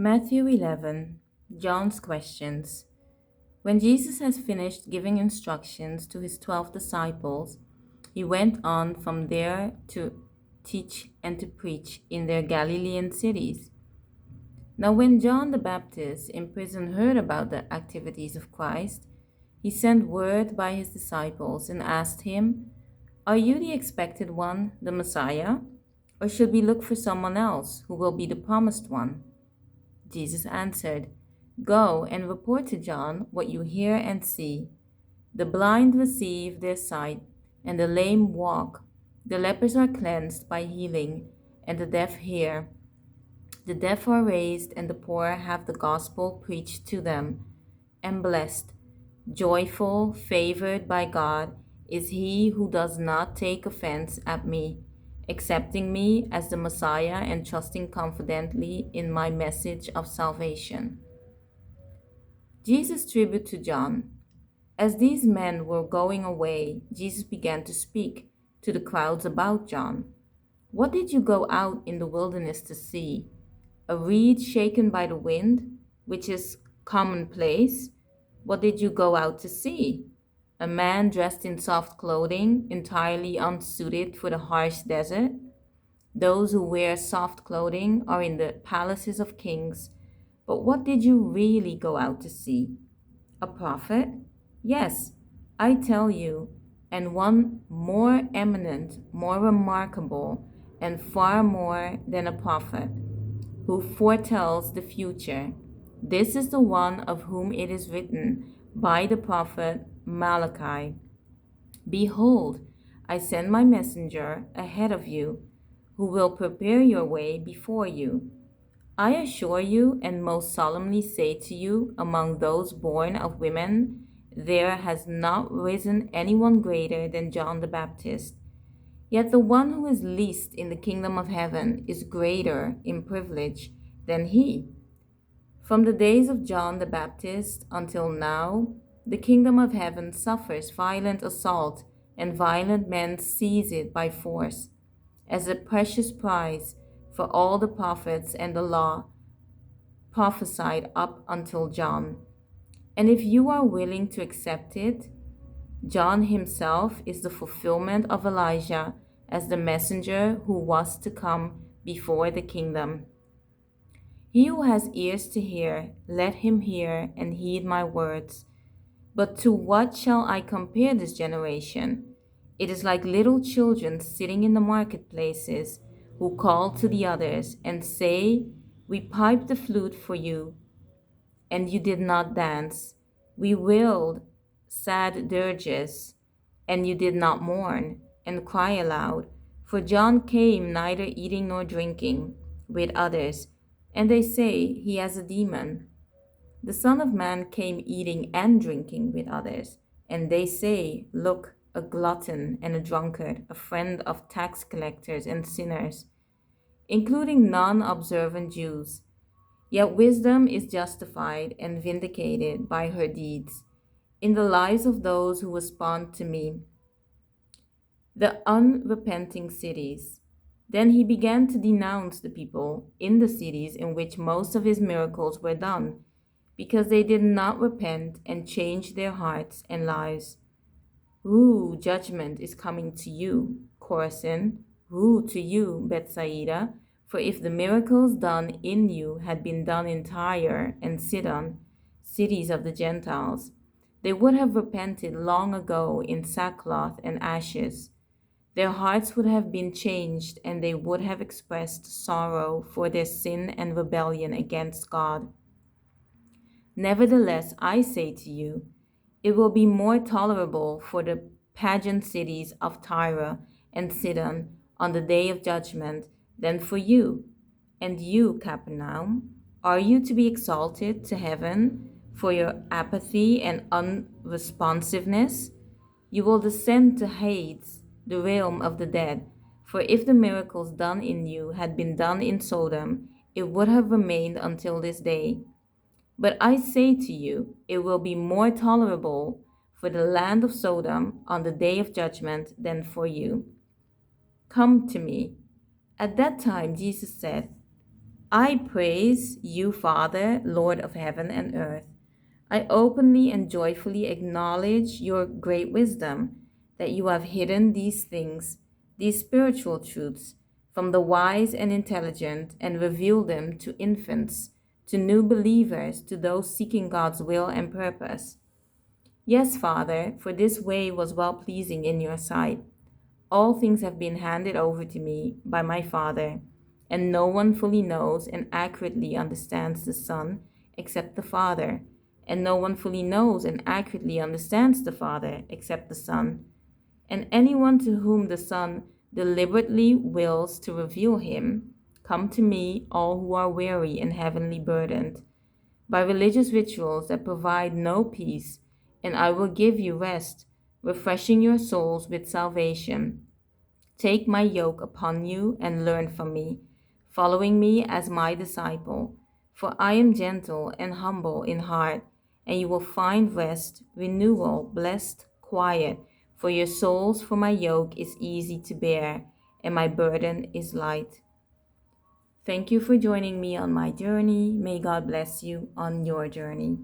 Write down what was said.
Matthew 11. John's questions. When Jesus has finished giving instructions to his 12 disciples, he went on from there to teach and to preach in their Galilean cities. Now, when John the Baptist in prison heard about the activities of Christ, he sent word by his disciples and asked him, "Are you the expected one, the Messiah? Or should we look for someone else who will be the promised one?" Jesus answered, "Go and report to John what you hear and see. The blind receive their sight, and the lame walk. The lepers are cleansed by healing, and the deaf hear. The deaf are raised, and the poor have the gospel preached to them. And blessed, joyful, favored by God is he who does not take offense at me, accepting me as the Messiah and trusting confidently in my message of salvation." Jesus' tribute to John. As these men were going away, Jesus began to speak to the crowds about John. "What did you go out in the wilderness to see? A reed shaken by the wind, which is commonplace? What did you go out to see? A man dressed in soft clothing, entirely unsuited for the harsh desert? Those who wear soft clothing are in the palaces of kings. But what did you really go out to see? A prophet? Yes, I tell you, and one more eminent, more remarkable, and far more than a prophet, who foretells the future. This is the one of whom it is written by the prophet Malachi, 'Behold, I send my messenger ahead of you, who will prepare your way before you.' I assure you and most solemnly say to you, among those born of women, there has not risen anyone greater than John the Baptist. Yet the one who is least in the kingdom of heaven is greater in privilege than he. From the days of John the Baptist until now, the kingdom of heaven suffers violent assault, and violent men seize it by force. As a precious prize, for all the prophets and the law prophesied up until John. And if you are willing to accept it, John himself is the fulfillment of Elijah as the messenger who was to come before the kingdom. He who has ears to hear, let him hear and heed my words. But to what shall I compare this generation? It is like little children sitting in the marketplaces, who call to the others and say, 'We piped the flute for you, and you did not dance. We wailed sad dirges, and you did not mourn and cry aloud.' For John came neither eating nor drinking with others, and they say he has a demon. The Son of Man came eating and drinking with others, and they say, 'Look, a glutton and a drunkard, a friend of tax collectors and sinners,' including non-observant Jews. Yet wisdom is justified and vindicated by her deeds in the lives of those who respond to me, the unrepenting cities." Then he began to denounce the people in the cities in which most of his miracles were done, because they did not repent and change their hearts and lives. "Ooh, judgment is coming to you, Chorazin. Ooh, to you, Bethsaida. For if the miracles done in you had been done in Tyre and Sidon, cities of the Gentiles, they would have repented long ago in sackcloth and ashes. Their hearts would have been changed, and they would have expressed sorrow for their sin and rebellion against God. Nevertheless, I say to you, it will be more tolerable for the pagan cities of Tyre and Sidon on the day of judgment than for you. And you, Capernaum, are you to be exalted to heaven for your apathy and unresponsiveness? You will descend to Hades, the realm of the dead. For if the miracles done in you had been done in Sodom, it would have remained until this day. But I say to you, it will be more tolerable for the land of Sodom on the day of judgment than for you. Come to me." At that time, Jesus said, I praise you, Father, Lord of heaven and earth. I openly and joyfully acknowledge your great wisdom, that you have hidden these things, these spiritual truths, from the wise and intelligent, and revealed them to infants, to new believers, to those seeking God's will and purpose. Yes, Father, for this way was well pleasing in your sight. All things have been handed over to me by my Father, and no one fully knows and accurately understands the Son except the Father, and no one fully knows and accurately understands the Father except the Son. And anyone to whom the Son deliberately wills to reveal him, come to me, all who are weary and heavily burdened, by religious rituals that provide no peace, and I will give you rest, refreshing your souls with salvation. Take my yoke upon you and learn from me, following me as my disciple. For I am gentle and humble in heart, and you will find rest, renewal, blessed, quiet for your souls. For my yoke is easy to bear, and my burden is light. Thank you for joining me on my journey. May God bless you on your journey.